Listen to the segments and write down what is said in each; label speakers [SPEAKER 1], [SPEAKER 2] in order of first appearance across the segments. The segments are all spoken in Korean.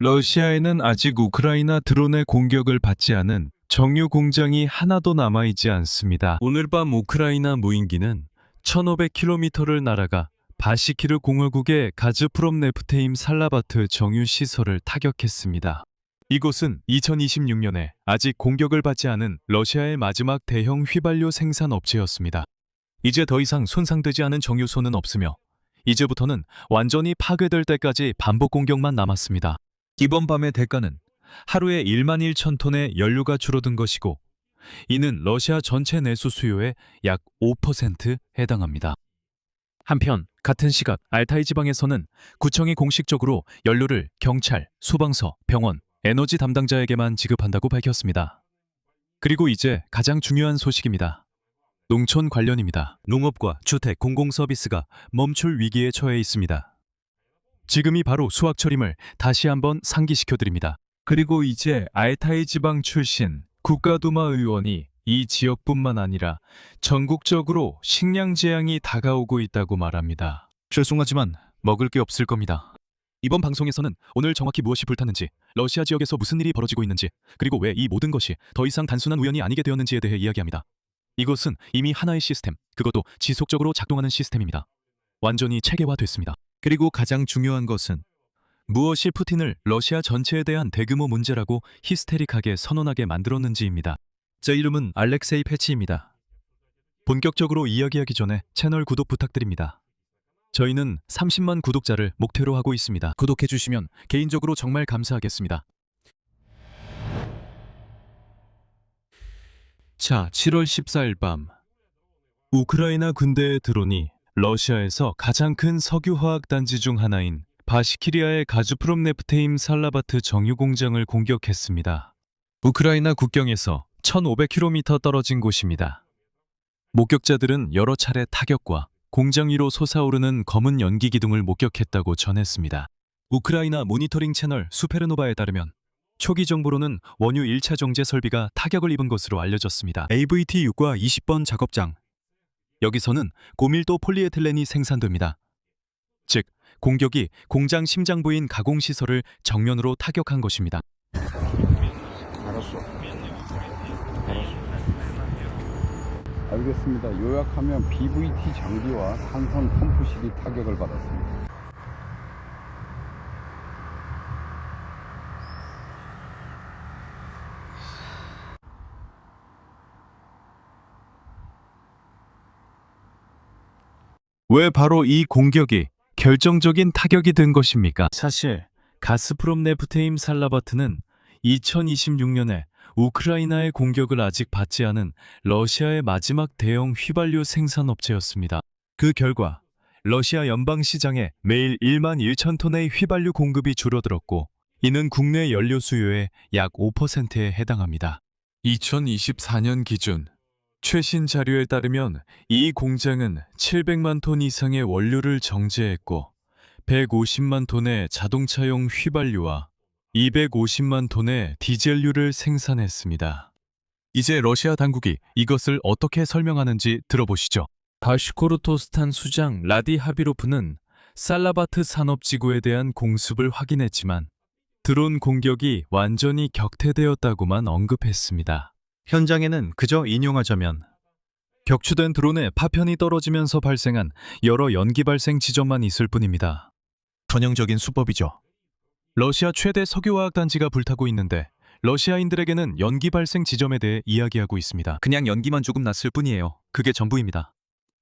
[SPEAKER 1] 러시아에는 아직 우크라이나 드론의 공격을 받지 않은 정유 공장이 하나도 남아있지 않습니다. 오늘 밤 우크라이나 무인기는 1500km를 날아가 바시키르 공화국의 가즈프롬 네프테임 살라바트 정유 시설을 타격했습니다. 이곳은 2026년에 아직 공격을 받지 않은 러시아의 마지막 대형 휘발유 생산 업체였습니다. 이제 더 이상 손상되지 않은 정유소는 없으며 이제부터는 완전히 파괴될 때까지 반복 공격만 남았습니다. 이번 밤의 대가는 하루에 1만 1천 톤의 연료가 줄어든 것이고 이는 러시아 전체 내수 수요의 약 5%에 해당합니다. 한편 같은 시각 알타이 지방에서는 구청이 공식적으로 연료를 경찰, 소방서, 병원, 에너지 담당자에게만 지급한다고 밝혔습니다. 그리고 이제 가장 중요한 소식입니다. 농촌 관련입니다. 농업과 주택, 공공서비스가 멈출 위기에 처해 있습니다. 지금이 바로 수확철임을 다시 한번 상기시켜드립니다. 그리고 이제 알타이 지방 출신 국가두마 의원이 이 지역뿐만 아니라 전국적으로 식량 재앙이 다가오고 있다고 말합니다. 죄송하지만 먹을 게 없을 겁니다. 이번 방송에서는 오늘 정확히 무엇이 불탔는지, 러시아 지역에서 무슨 일이 벌어지고 있는지, 그리고 왜 이 모든 것이 더 이상 단순한 우연이 아니게 되었는지에 대해 이야기합니다. 이것은 이미 하나의 시스템, 그것도 지속적으로 작동하는 시스템입니다. 완전히 체계화됐습니다. 그리고 가장 중요한 것은 무엇이 푸틴을 러시아 전체에 대한 대규모 문제라고 히스테릭하게 선언하게 만들었는지입니다. 제 이름은 알렉세이 패치입니다. 본격적으로 이야기하기 전에 채널 구독 부탁드립니다. 저희는 30만 구독자를 목표로 하고 있습니다. 구독해주시면 개인적으로 정말 감사하겠습니다. 자, 7월 14일 밤 우크라이나 군대의 드론이 러시아에서 가장 큰 석유화학 단지 중 하나인 바시키리아의 가즈프롬 네프테임 살라바트 정유 공장을 공격했습니다. 우크라이나 국경에서 1500km 떨어진 곳입니다. 목격자들은 여러 차례 타격과 공장 위로 솟아오르는 검은 연기 기둥을 목격했다고 전했습니다. 우크라이나 모니터링 채널 수페르노바에 따르면 초기 정보로는 원유 1차 정제 설비가 타격을 입은 것으로 알려졌습니다. AVT-6과 20번 작업장. 여기서는 고밀도 폴리에틸렌이 생산됩니다. 즉, 공격이 공장 심장부인 가공시설을 정면으로 타격한 것입니다.
[SPEAKER 2] 알겠습니다. 요약하면 BVT 장비와 산성 펌프실이 타격을 받았습니다.
[SPEAKER 1] 왜 바로 이 공격이 결정적인 타격이 된 것입니까? 사실 가스프롬 네프테임 살라바트는 2026년에 우크라이나의 공격을 아직 받지 않은 러시아의 마지막 대형 휘발유 생산업체였습니다. 그 결과 러시아 연방시장에 매일 1만 1천 톤의 휘발유 공급이 줄어들었고 이는 국내 연료 수요의 약 5%에 해당합니다. 2024년 기준 최신 자료에 따르면 이 공장은 700만 톤 이상의 원료를 정제했고 150만 톤의 자동차용 휘발유와 250만 톤의 디젤유를 생산했습니다. 이제 러시아 당국이 이것을 어떻게 설명하는지 들어보시죠. 바슈코르토스탄 수장 라디 하비로프는 살라바트 산업지구에 대한 공습을 확인했지만 드론 공격이 완전히 격퇴되었다고만 언급했습니다. 현장에는 그저 인용하자면 격추된 드론에 파편이 떨어지면서 발생한 여러 연기 발생 지점만 있을 뿐입니다. 전형적인 수법이죠. 러시아 최대 석유화학 단지가 불타고 있는데 러시아인들에게는 연기 발생 지점에 대해 이야기하고 있습니다. 그냥 연기만 조금 났을 뿐이에요. 그게 전부입니다.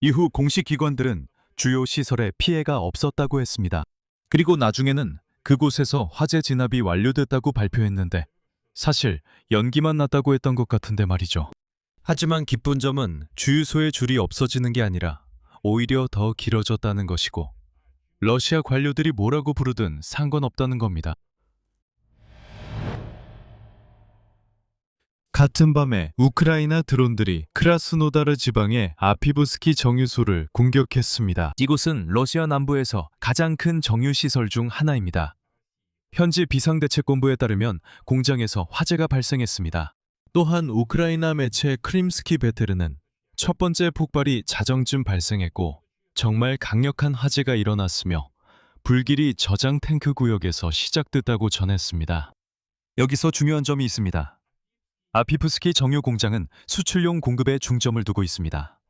[SPEAKER 1] 이후 공식 기관들은 주요 시설에 피해가 없었다고 했습니다. 그리고 나중에는 그곳에서 화재 진압이 완료됐다고 발표했는데 사실 연기만 났다고 했던 것 같은데 말이죠. 하지만 기쁜 점은 주유소의 줄이 없어지는 게 아니라 오히려 더 길어졌다는 것이고 러시아 관료들이 뭐라고 부르든 상관없다는 겁니다. 같은 밤에 우크라이나 드론들이 크라스노다르 지방의 아피브스키 정유소를 공격했습니다. 이곳은 러시아 남부에서 가장 큰 정유시설 중 하나입니다. 현지 비상대책본부에 따르면 공장에서 화재가 발생했습니다. 또한 우크라이나 매체 크림스키 베테르는 첫 번째 폭발이 자정쯤 발생했고 정말 강력한 화재가 일어났으며 불길이 저장 탱크 구역에서 시작됐다고 전했습니다. 여기서 중요한 점이 있습니다. 아피프스키 정유 공장은 수출용 공급에 중점을 두고 있습니다.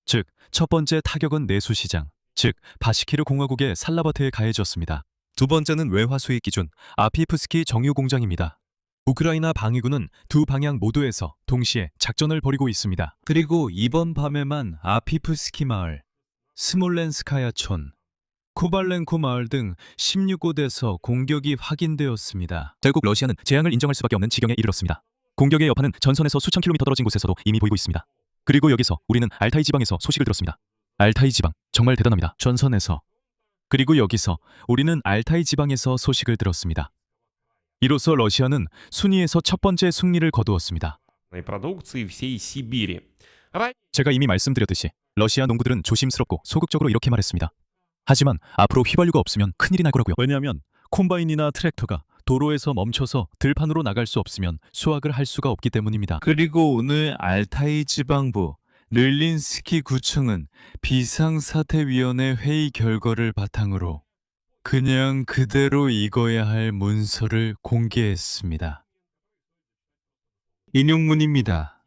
[SPEAKER 1] 즉, 첫 번째 타격은 내수 시장, 즉 바시키르 공화국의 살라바트에 가해졌습니다. 두 번째는 외화 수익 기준 아피프스키 정유 공장입니다. 우크라이나 방위군은 두 방향 모두에서 동시에 작전을 벌이고 있습니다. 그리고 이번 밤에만 아피프스키 마을, 스몰렌스카야촌, 코발렌코 마을 등 16곳에서 공격이 확인되었습니다. 결국 러시아는 재앙을 인정할 수밖에 없는 지경에 이르렀습니다. 공격의 여파는 전선에서 수천 킬로미터 떨어진 곳에서도 이미 보이고 있습니다. 그리고 여기서 우리는 알타이 지방에서 소식을 들었습니다. 알타이 지방, 정말 대단합니다. 전선에서. 그리고 여기서 우리는 알타이 지방에서 소식을 들었습니다. 이로써 러시아는 순위에서 첫 번째 승리를 거두었습니다.
[SPEAKER 3] продукции всей Сибири.
[SPEAKER 1] 제가 이미 말씀드렸듯이 러시아 농부들은 조심스럽고 소극적으로 이렇게 말했습니다. 하지만 앞으로 휘발유가 없으면 큰일이 날 거라고요. 왜냐하면 콤바인이나 트랙터가 도로에서 멈춰서 들판으로 나갈 수 없으면 수확을 할 수가 없기 때문입니다. 그리고 오늘 알타이 지방부 릴린스키 구청은 비상사태위원회 회의 결과를 바탕으로 그냥 그대로 읽어야 할 문서를 공개했습니다. 인용문입니다.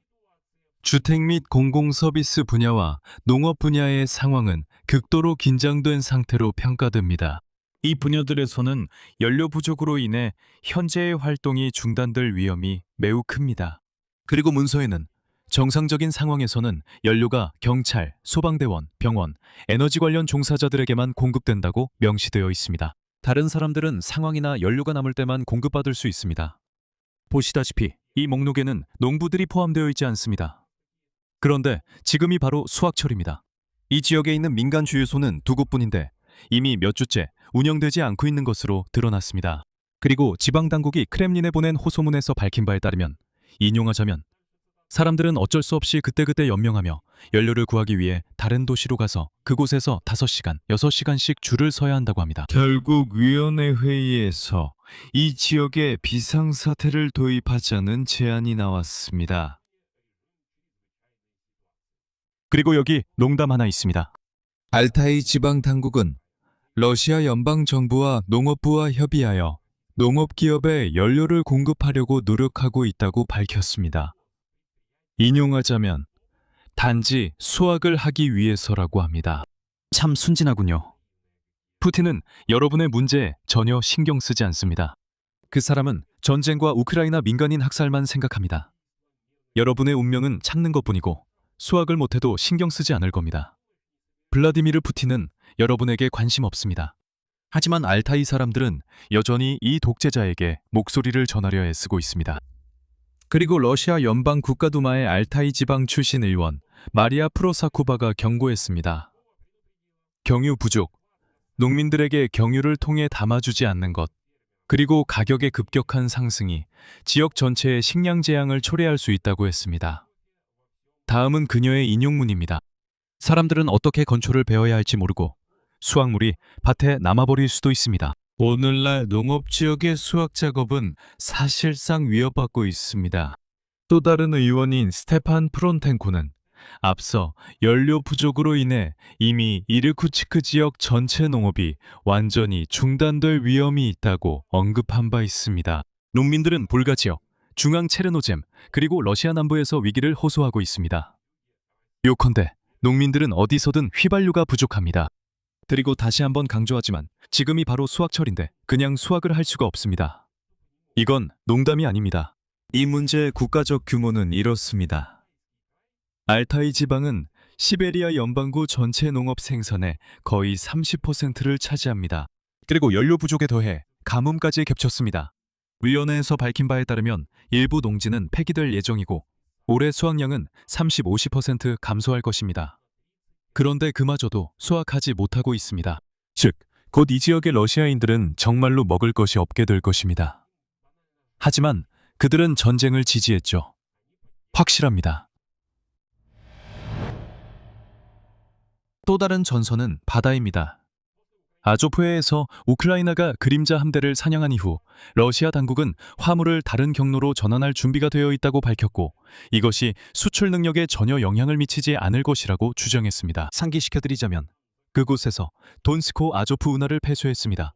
[SPEAKER 1] 주택 및 공공서비스 분야와 농업 분야의 상황은 극도로 긴장된 상태로 평가됩니다. 이 분야들에서는 연료 부족으로 인해 현재의 활동이 중단될 위험이 매우 큽니다. 그리고 문서에는 정상적인 상황에서는 연료가 경찰, 소방대원, 병원, 에너지 관련 종사자들에게만 공급된다고 명시되어 있습니다. 다른 사람들은 상황이나 연료가 남을 때만 공급받을 수 있습니다. 보시다시피 이 목록에는 농부들이 포함되어 있지 않습니다. 그런데 지금이 바로 수확철입니다. 이 지역에 있는 민간 주유소는 2곳뿐인데 이미 몇 주째 운영되지 않고 있는 것으로 드러났습니다. 그리고 지방당국이 크렘린에 보낸 호소문에서 밝힌 바에 따르면 인용하자면 사람들은 어쩔 수 없이 그때그때 연명하며 연료를 구하기 위해 다른 도시로 가서 그곳에서 5시간, 6시간씩 줄을 서야 한다고 합니다. 결국 위원회 회의에서 이 지역에 비상사태를 도입하자는 제안이 나왔습니다. 그리고 여기 농담 하나 있습니다. 알타이 지방 당국은 러시아 연방 정부와 농업부와 협의하여 농업기업에 연료를 공급하려고 노력하고 있다고 밝혔습니다. 인용하자면 단지 수확을 하기 위해서라고 합니다. 참 순진하군요. 푸틴은 여러분의 문제에 전혀 신경 쓰지 않습니다. 그 사람은 전쟁과 우크라이나 민간인 학살만 생각합니다. 여러분의 운명은 참는 것뿐이고 수확을 못해도 신경 쓰지 않을 겁니다. 블라디미르 푸틴은 여러분에게 관심 없습니다. 하지만 알타이 사람들은 여전히 이 독재자에게 목소리를 전하려 애쓰고 있습니다. 그리고 러시아 연방 국가두마의 알타이 지방 출신 의원 마리아 프로사코바가 경고했습니다. 경유 부족, 농민들에게 경유를 통해 담아주지 않는 것, 그리고 가격의 급격한 상승이 지역 전체의 식량 재앙을 초래할 수 있다고 했습니다. 다음은 그녀의 인용문입니다. 사람들은 어떻게 건초를 베어야 할지 모르고 수확물이 밭에 남아버릴 수도 있습니다. 오늘날 농업지역의 수확 작업은 사실상 위협받고 있습니다. 또 다른 의원인 스테판 프론텐코는 앞서 연료 부족으로 인해 이미 이르쿠츠크 지역 전체 농업이 완전히 중단될 위험이 있다고 언급한 바 있습니다. 농민들은 볼가 지역, 중앙 체르노젬, 그리고 러시아 남부에서 위기를 호소하고 있습니다. 요컨대 농민들은 어디서든 휘발유가 부족합니다. 그리고 다시 한번 강조하지만 지금이 바로 수확철인데 그냥 수확을 할 수가 없습니다. 이건 농담이 아닙니다. 이 문제의 국가적 규모는 이렇습니다. 알타이 지방은 시베리아 연방구 전체 농업 생산의 거의 30%를 차지합니다. 그리고 연료 부족에 더해 가뭄까지 겹쳤습니다. 위원회에서 밝힌 바에 따르면 일부 농지는 폐기될 예정이고 올해 수확량은 30-50% 감소할 것입니다. 그런데 그마저도 수확하지 못하고 있습니다. 즉, 곧 이 지역의 러시아인들은 정말로 먹을 것이 없게 될 것입니다. 하지만 그들은 전쟁을 지지했죠. 확실합니다. 또 다른 전선은 바다입니다. 아조프해에서 우크라이나가 그림자 함대를 사냥한 이후 러시아 당국은 화물을 다른 경로로 전환할 준비가 되어 있다고 밝혔고 이것이 수출 능력에 전혀 영향을 미치지 않을 것이라고 주장했습니다. 상기시켜드리자면 그곳에서 돈스코 아조프 운하를 폐쇄했습니다.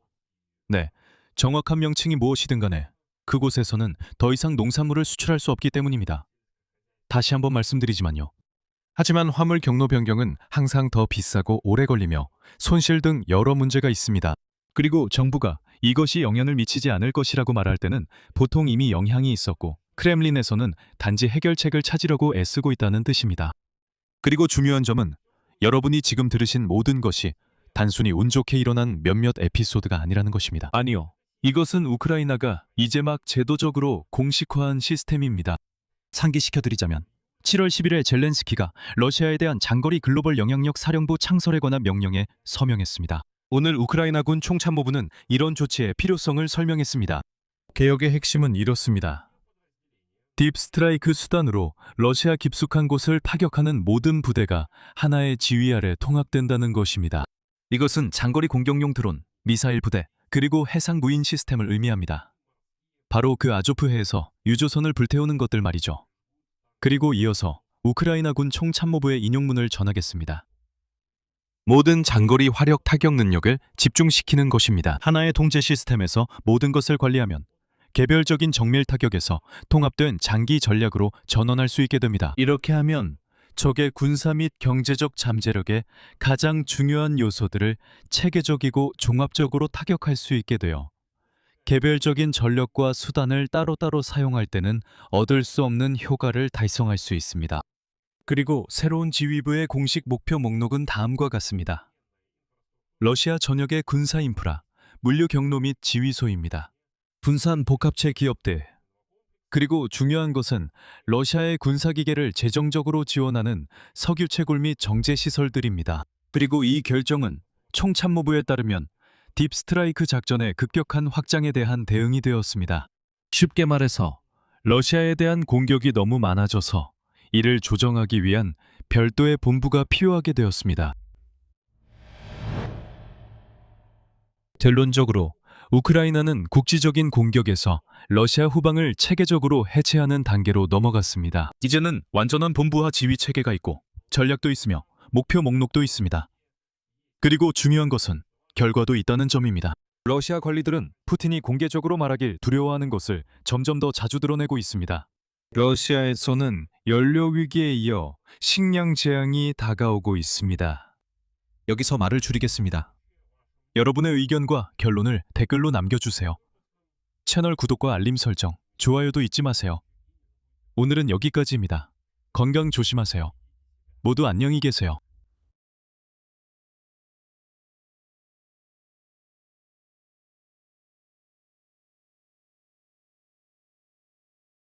[SPEAKER 1] 네, 정확한 명칭이 무엇이든 간에 그곳에서는 더 이상 농산물을 수출할 수 없기 때문입니다. 다시 한번 말씀드리지만요. 하지만 화물 경로 변경은 항상 더 비싸고 오래 걸리며 손실 등 여러 문제가 있습니다. 그리고 정부가 이것이 영향을 미치지 않을 것이라고 말할 때는 보통 이미 영향이 있었고 크렘린에서는 단지 해결책을 찾으려고 애쓰고 있다는 뜻입니다. 그리고 중요한 점은 여러분이 지금 들으신 모든 것이 단순히 운 좋게 일어난 몇몇 에피소드가 아니라는 것입니다. 아니요. 이것은 우크라이나가 이제 막 제도적으로 공식화한 시스템입니다. 상기시켜드리자면 7월 10일에 젤렌스키가 러시아에 대한 장거리 글로벌 영향력 사령부 창설에 관한 명령에 서명했습니다. 오늘 우크라이나군 총참모부는 이런 조치의 필요성을 설명했습니다. 개혁의 핵심은 이렇습니다. 딥스트라이크 수단으로 러시아 깊숙한 곳을 타격하는 모든 부대가 하나의 지휘 아래 통합된다는 것입니다. 이것은 장거리 공격용 드론, 미사일 부대, 그리고 해상 무인 시스템을 의미합니다. 바로 그 아조프해에서 유조선을 불태우는 것들 말이죠. 그리고 이어서 우크라이나군 총참모부의 인용문을 전하겠습니다. 모든 장거리 화력 타격 능력을 집중시키는 것입니다. 하나의 통제 시스템에서 모든 것을 관리하면 개별적인 정밀 타격에서 통합된 장기 전략으로 전환할 수 있게 됩니다. 이렇게 하면 적의 군사 및 경제적 잠재력의 가장 중요한 요소들을 체계적이고 종합적으로 타격할 수 있게 되어 개별적인 전력과 수단을 따로따로 사용할 때는 얻을 수 없는 효과를 달성할 수 있습니다. 그리고 새로운 지휘부의 공식 목표 목록은 다음과 같습니다. 러시아 전역의 군사 인프라, 물류 경로 및 지휘소입니다. 분산 복합체 기업들. 그리고 중요한 것은 러시아의 군사기계를 재정적으로 지원하는 석유채굴 및 정제시설들입니다. 그리고 이 결정은 총참모부에 따르면 딥스트라이크 작전의 급격한 확장에 대한 대응이 되었습니다. 쉽게 말해서 러시아에 대한 공격이 너무 많아져서 이를 조정하기 위한 별도의 본부가 필요하게 되었습니다. 결론적으로 우크라이나는 국지적인 공격에서 러시아 후방을 체계적으로 해체하는 단계로 넘어갔습니다. 이제는 완전한 본부와 지휘 체계가 있고 전략도 있으며 목표 목록도 있습니다. 그리고 중요한 것은 결과도 있다는 점입니다. 러시아 관리들은 푸틴이 공개적으로 말하길 두려워하는 것을 점점 더 자주 드러내고 있습니다. 러시아에서는 연료 위기에 이어 식량 재앙이 다가오고 있습니다. 여기서 말을 줄이겠습니다. 여러분의 의견과 결론을 댓글로 남겨주세요. 채널 구독과 알림 설정, 좋아요도 잊지 마세요. 오늘은 여기까지입니다. 건강 조심하세요. 모두 안녕히 계세요.